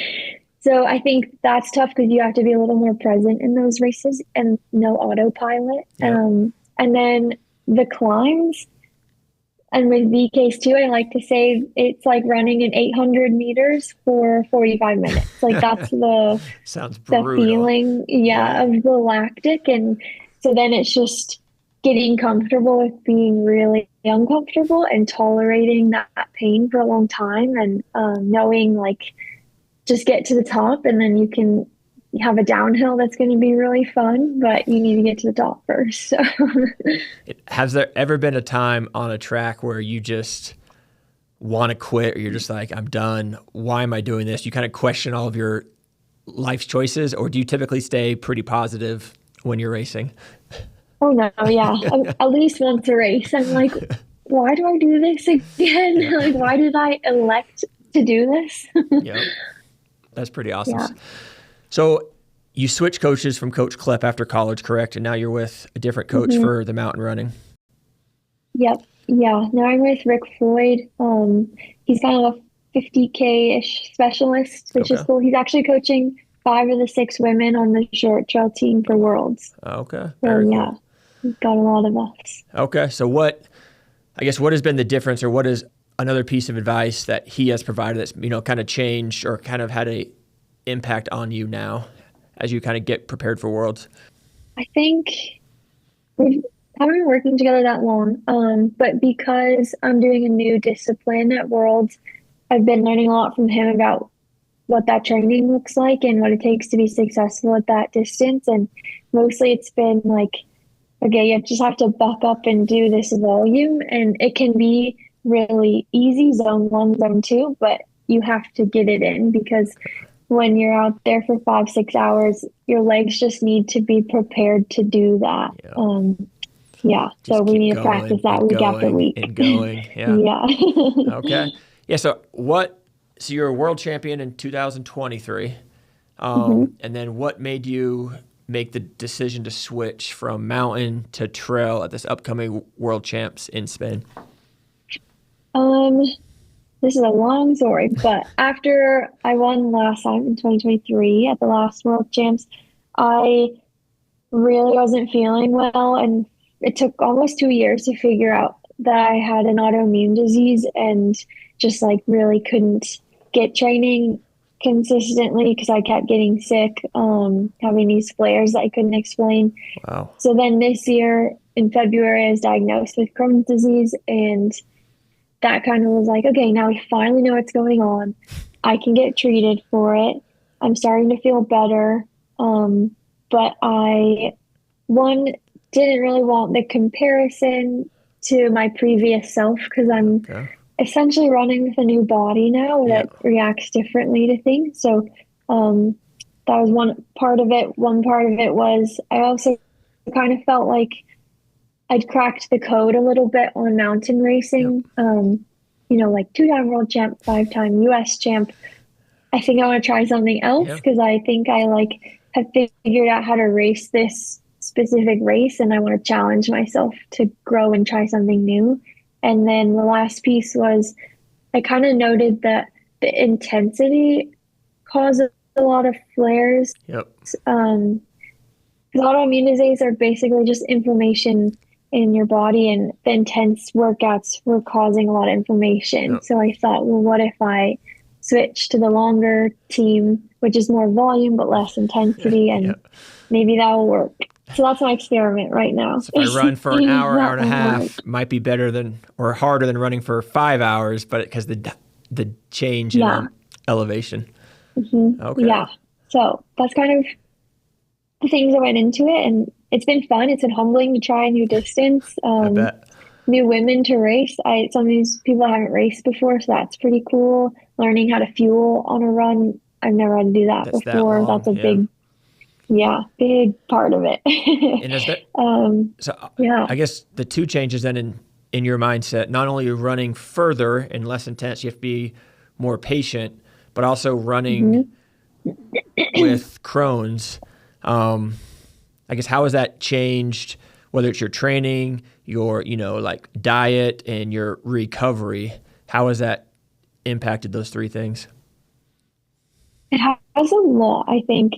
So I think that's tough, because you have to be a little more present in those races and no autopilot. And then the climbs, and with VKs too, I like to say it's like running an 800 meters for 45 minutes. Like that's the sounds the brutal. feeling, of the lactic. And so then it's just getting comfortable with being really uncomfortable and tolerating that pain for a long time, and knowing just get to the top, and then you can have a downhill that's going to be really fun, but you need to get to the top first. So. Has there ever been a time on a track where you just want to quit, or you're just like, I'm done, why am I doing this? You kind of question all of your life's choices, or do you typically stay pretty positive when you're racing? Oh no, yeah. At least once a race, I'm like, why do I do this again? Yeah. Like, why did I elect to do this? Yeah, that's pretty awesome. Yeah. So you switched coaches from Coach Klepp after college, correct? And now you're with a different coach for the mountain running. Yep. Yeah. Now I'm with Rick Floyd. He's kind of a 50K-ish specialist, which is cool. He's actually coaching 5 of the 6 women on the short trail team for Worlds. Okay. So yeah, he's got a lot of us. Okay. So what has been the difference, or what is another piece of advice that he has provided that's, kind of changed or kind of had a impact on you now as you kind of get prepared for Worlds? I think we haven't been working together that long, but because I'm doing a new discipline at Worlds, I've been learning a lot from him about what that training looks like and what it takes to be successful at that distance. And mostly it's been like, okay, you just have to buck up and do this volume. And it can be really easy, zone 1, zone 2, but you have to get it in, because when you're out there for 5-6 hours, your legs just need to be prepared to do that. So we need to practice that week after week. And going, yeah. Yeah. Okay. Yeah, so you're a world champion in 2023. And then what made you make the decision to switch from mountain to trail at this upcoming world champs in Spain? This is a long story, but after I won last time in 2023 at the last world champs, I really wasn't feeling well, and it took almost 2 years to figure out that I had an autoimmune disease and just like really couldn't get training consistently because I kept getting sick, having these flares that I couldn't explain. Wow. So then this year in February, I was diagnosed with Crohn's disease, and that kind of was like, okay, now we finally know what's going on. I can get treated for it. I'm starting to feel better. But I, didn't really want the comparison to my previous self, because I'm essentially running with a new body now that reacts differently to things. So that was one part of it. One part of it was I also kind of felt like I'd cracked the code a little bit on mountain racing. Like 2-time world champ, 5-time US champ. I think I want to try something else, because I think I have figured out how to race this specific race, and I want to challenge myself to grow and try something new. And then the last piece was I kind of noted that the intensity causes a lot of flares. Autoimmune diseases are basically just inflammation in your body, and the intense workouts were causing a lot of inflammation. So I thought, well, what if I switch to the longer team, which is more volume but less intensity, and maybe that will work. So that's my experiment right now. So if I run for an hour, hour and a half, might be better than or harder than running for 5 hours, but because the change in elevation. Okay. Yeah. So that's kind of the things that went into it, and it's been fun. It's been humbling to try a new distance. I bet. New women to race. Some of these people haven't raced before, so that's pretty cool. Learning how to fuel on a run. I've never had to do that before. That's a big part of it. And is that, I guess the two changes then in your mindset, not only you're running further and less intense, you have to be more patient, but also running with Crohn's. I guess how has that changed, whether it's your training, your, diet and your recovery? How has that impacted those three things? It has a lot, I think.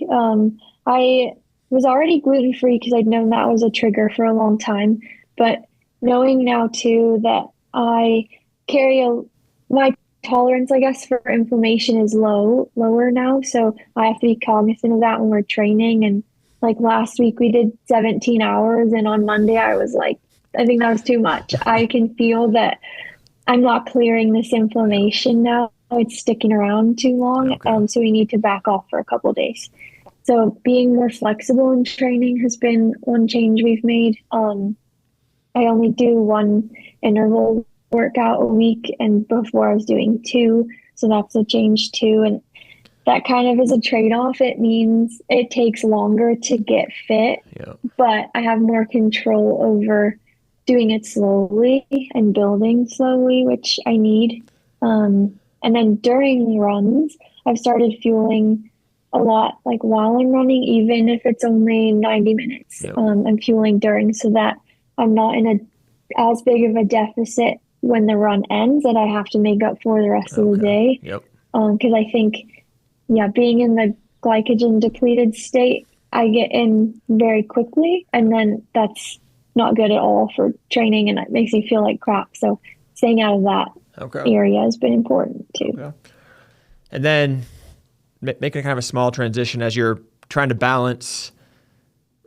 I was already gluten-free because I'd known that was a trigger for a long time. But knowing now, too, that I carry my tolerance, I guess, for inflammation is lower now. So I have to be cognizant of that when we're training. And like last week, we did 17 hours. And on Monday, I was like, I think that was too much. I can feel that I'm not clearing this inflammation now. It's sticking around too long. So we need to back off for a couple of days. So being more flexible in training has been one change we've made. I only do one interval workout a week, and before I was doing 2. So that's a change too. And that kind of is a trade-off. It means it takes longer to get fit, but I have more control over doing it slowly and building slowly, which I need. And then during runs, I've started fueling a lot, like while I'm running, even if it's only 90 minutes, I'm fueling during, so that I'm not in as big of a deficit when the run ends that I have to make up for the rest of the day. Because I think, being in the glycogen depleted state, I get in very quickly, and then that's not good at all for training, and it makes me feel like crap. So staying out of that Okay. area has been important too. Okay. And then making a kind of a small transition as you're trying to balance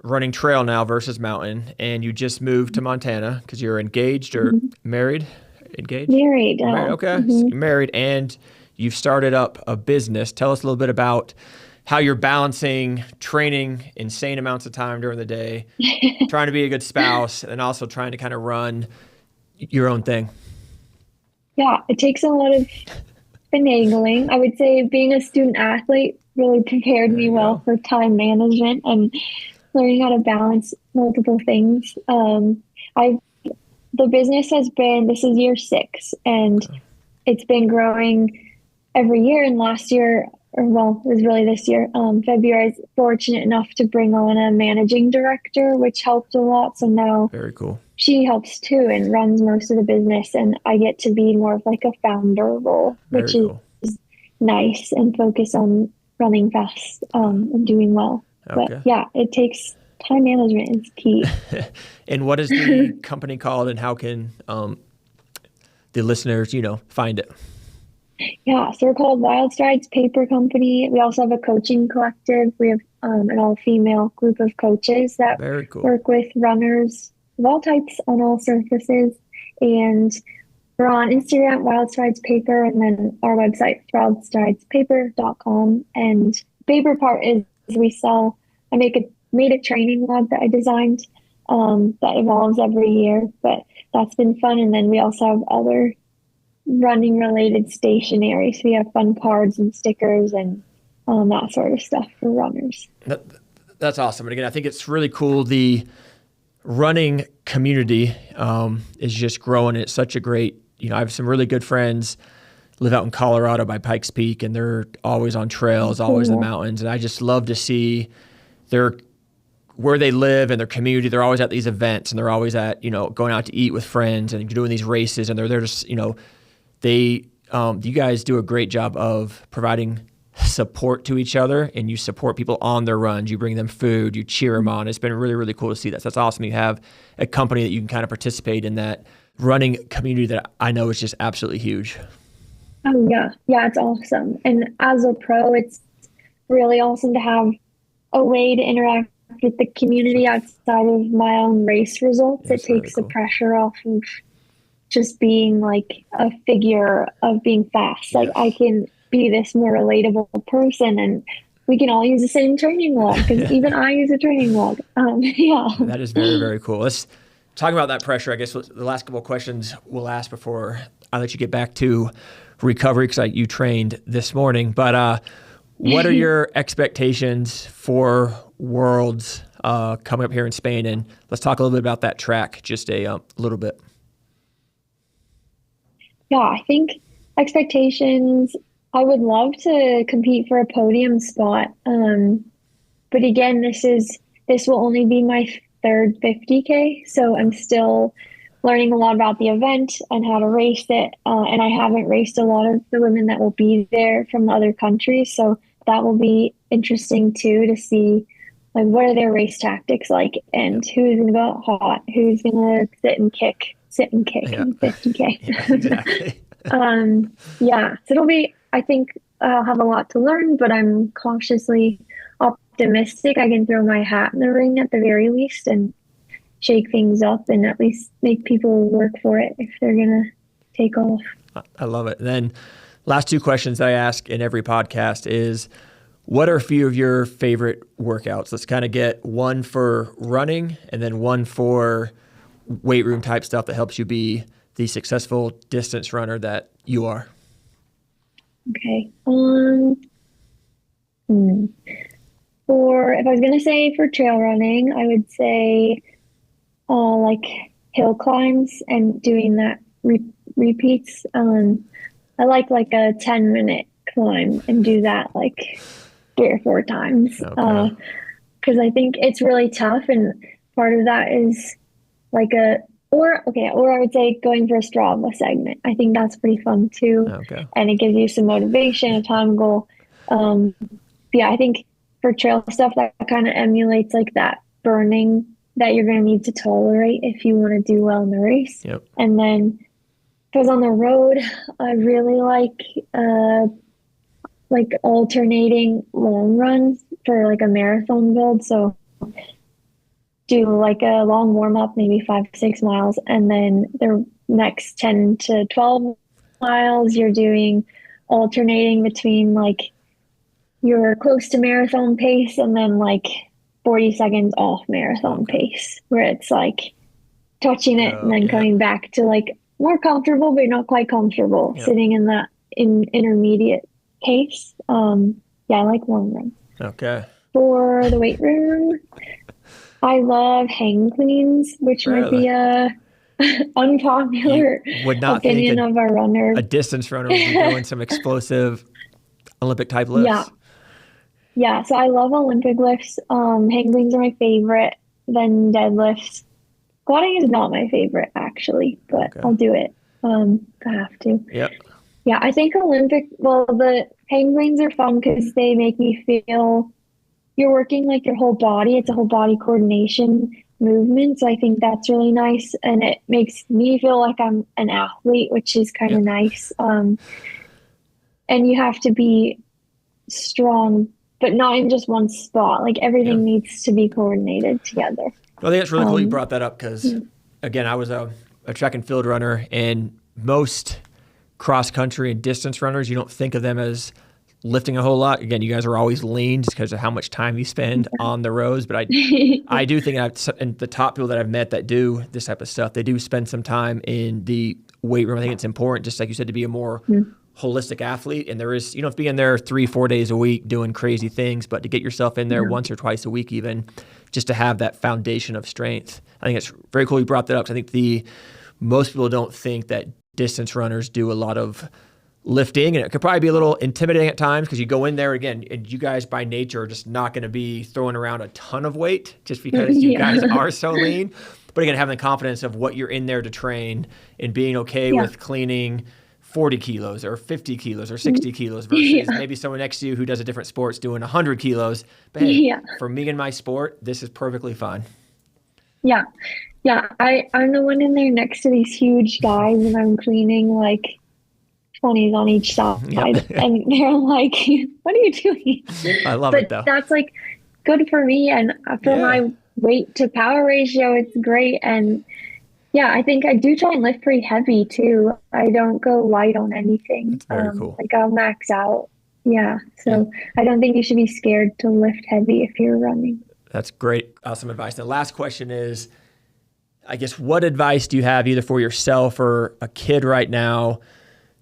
running trail now versus mountain, and you just moved to Montana because you're engaged or married? Engaged? Married. Married. Okay. So you're married, and you've started up a business. Tell us a little bit about how you're balancing training insane amounts of time during the day, trying to be a good spouse, and also trying to kind of run your own thing. Yeah, it takes a lot of finagling. I would say being a student athlete really prepared me well for time management and learning how to balance multiple things. The business this is year 6, and it's been growing every year. And last year, it was really this year, February, I was fortunate enough to bring on a managing director, which helped a lot. So now Very cool. she helps too and runs most of the business, and I get to be more of like a founder role, which is nice, and focus on running fast and doing well. Okay. But yeah, it takes time management is key. And what is the company called, and how can the listeners, find it? Yeah, so we're called Wild Strides Paper Company. We also have a coaching collective. We have an all-female group of coaches that work with runners of all types on all surfaces. And we're on Instagram, Wild Strides Paper, and then our website, wildstridespaper.com. And paper part is I made a training log that I designed that evolves every year, but that's been fun. And then we also have other running related stationery. So we have fun cards and stickers and that sort of stuff for runners. That's awesome. And again, I think it's really cool. The running community is just growing. It's such a great, I have some really good friends live out in Colorado by Pikes Peak, and they're always on trails, always in the mountains. And I just love to see where they live and their community. They're always at these events, and they're always at, going out to eat with friends and doing these races. And they're just, you guys do a great job of providing support to each other, and you support people on their runs. You bring them food, you cheer them on. It's been really, really cool to see that. So that's awesome. You have a company that you can kind of participate in that running community that I know is just absolutely huge. Oh yeah. Yeah, it's awesome. And as a pro, it's really awesome to have a way to interact with the community outside of my own race results. It takes the pressure off of just being like a figure of being fast. Like I can be this more relatable person, and we can all use the same training log, because even I use a training log. That is very, very cool. Let's talk about that pressure. I guess the last couple of questions we'll ask before I let you get back to recovery, because you trained this morning. But what are your expectations for Worlds coming up here in Spain? And let's talk a little bit about that track just a little bit. Yeah, I think expectations, I would love to compete for a podium spot. But again, this will only be my third 50K. So I'm still learning a lot about the event and how to race it. And I haven't raced a lot of the women that will be there from other countries. So that will be interesting too, to see like what are their race tactics like, and who's going to go hot, who's going to sit and kick in 50K. Yeah, exactly. So it'll be, I think I'll have a lot to learn, but I'm cautiously optimistic I can throw my hat in the ring at the very least and shake things up and at least make people work for it if they're going to take off. I love it. And then last two questions that I ask in every podcast is, what are a few of your favorite workouts? Let's kind of get one for running and then one for weight room type stuff that helps you be the successful distance runner that you are. Okay. If I was going to say for trail running, I would say like hill climbs and doing that repeats. I like a 10-minute climb and do that like 3 or 4 times. Okay. Because I think it's really tough, and part of that is like or I would say going for a Strava segment. I think that's pretty fun too. Okay. And it gives you some motivation, a time goal. I think for trail stuff that kind of emulates like that burning that you're going to need to tolerate if you want to do well in the race. Yep. And then I was on the road, I really like alternating long runs for like a marathon build. So do like a long warm up, maybe 5, 6 miles, and then the next 10 to 12 miles, you're doing alternating between like you're close to marathon pace and then like 40 seconds off marathon pace, where it's like touching it and then coming back to like more comfortable, but not quite comfortable, sitting in that intermediate pace. Yeah, I like long runs. Okay. For the weight room, I love hang cleans, which might be a unpopular would not opinion think of a runner. A distance runner would be doing some explosive Olympic type lifts. Yeah. So I love Olympic lifts. Hang cleans are my favorite. Then deadlifts. Squatting is not my favorite actually, but I'll do it. I have to. Yep. Yeah, I think the hang cleans are fun because they make me feel you're working like your whole body. It's a whole body coordination movement. So I think that's really nice. And it makes me feel like I'm an athlete, which is kind of nice. And you have to be strong, but not in just one spot. Like everything needs to be coordinated together. Well, I think it's really cool you brought that up because, again, I was a track and field runner, and most cross country and distance runners, you don't think of them as lifting a whole lot. Again, you guys are always lean just because of how much time you spend on the roads. But I do think and the top people that I've met that do this type of stuff, they do spend some time in the weight room. I think it's important, just like you said, to be a more holistic athlete. And there is, you don't have to be in there 3-4 days a week doing crazy things, but to get yourself in there once or twice a week even, just to have that foundation of strength. I think it's very cool you brought that up. I think most people don't think that distance runners do a lot of lifting, and it could probably be a little intimidating at times because you go in there again, and you guys by nature are just not going to be throwing around a ton of weight just because you guys are so lean. But again, having the confidence of what you're in there to train and being okay with cleaning 40 kilos or 50 kilos or 60 kilos versus maybe someone next to you who does a different sport's doing 100 kilos. But hey, for me and my sport, this is perfectly fine. Yeah. I'm the one in there next to these huge guys, and I'm cleaning like 20s on each side. And they're like, what are you doing? I love it though. That's like good for me, and for my weight to power ratio, it's great. And I think I do try and lift pretty heavy too. I don't go light on anything. That's very cool. Like I'll max out. So I don't think you should be scared to lift heavy if you're running. That's great. Awesome advice. The last question is, I guess, what advice do you have either for yourself or a kid right now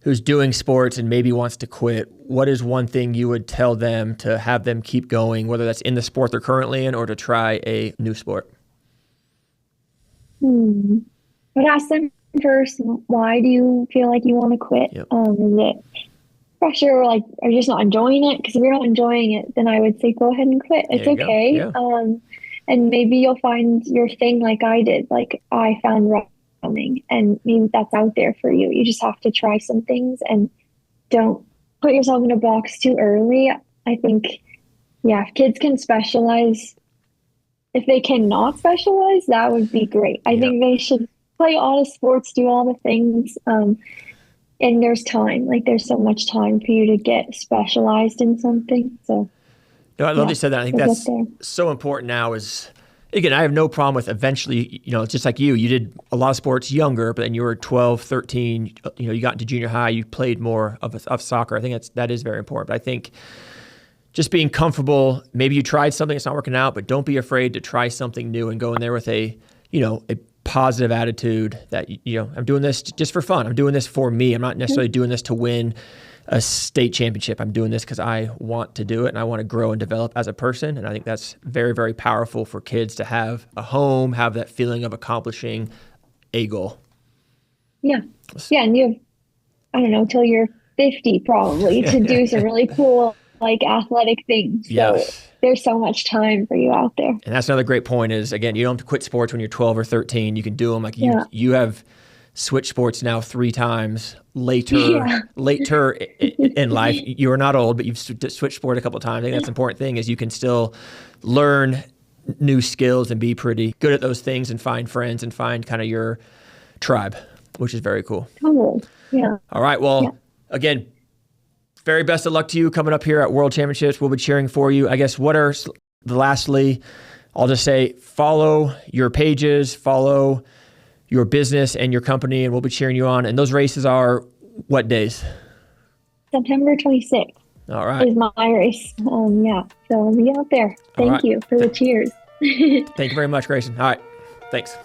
who's doing sports and maybe wants to quit? What is one thing you would tell them to have them keep going, whether that's in the sport they're currently in or to try a new sport? I'd ask them first, why do you feel like you want to quit? Is it pressure, or like, are you just not enjoying it? Because if you're not enjoying it, then I would say go ahead and quit. It's okay. And maybe you'll find your thing like I did. Like I found running, and maybe that's out there for you. You just have to try some things and don't put yourself in a box too early. I think, if kids can specialize, if they cannot specialize, that would be great. I think they should play all the sports, do all the things. And there's time, like there's so much time for you to get specialized in something. So no, I love that you said that. I think that's so important now is, again, I have no problem with eventually, just like you did a lot of sports younger, but then you were 12, 13, you got into junior high, you played more of soccer. I think that is very important. But I think just being comfortable, maybe you tried something, it's not working out, but don't be afraid to try something new and go in there with a positive attitude that, I'm doing this just for fun. I'm doing this for me. I'm not necessarily doing this to win a state championship. I'm doing this because I want to do it and I want to grow and develop as a person. And I think that's very, very powerful for kids to have a home, have that feeling of accomplishing a goal. Yeah. And you have, I don't know, till you're 50 probably to do some really cool, like athletic things. So there's so much time for you out there. And that's another great point is, again, you don't have to quit sports when you're 12 or 13. You can do them like you have switched sports now 3 times later in life. You are not old, but you've switched sport a couple of times. I think that's an important thing is you can still learn new skills and be pretty good at those things and find friends and find kind of your tribe. which is very cool. Cool. Yeah. All right. Well, again, very best of luck to you coming up here at World Championships. We'll be cheering for you. I guess lastly, I'll just say follow your pages, follow your business and your company, and we'll be cheering you on. And those races are what days? September 26th. All right. Is my race. Yeah. So I'll be out there. Thank you for the cheers. Thank you very much, Grayson. All right. Thanks.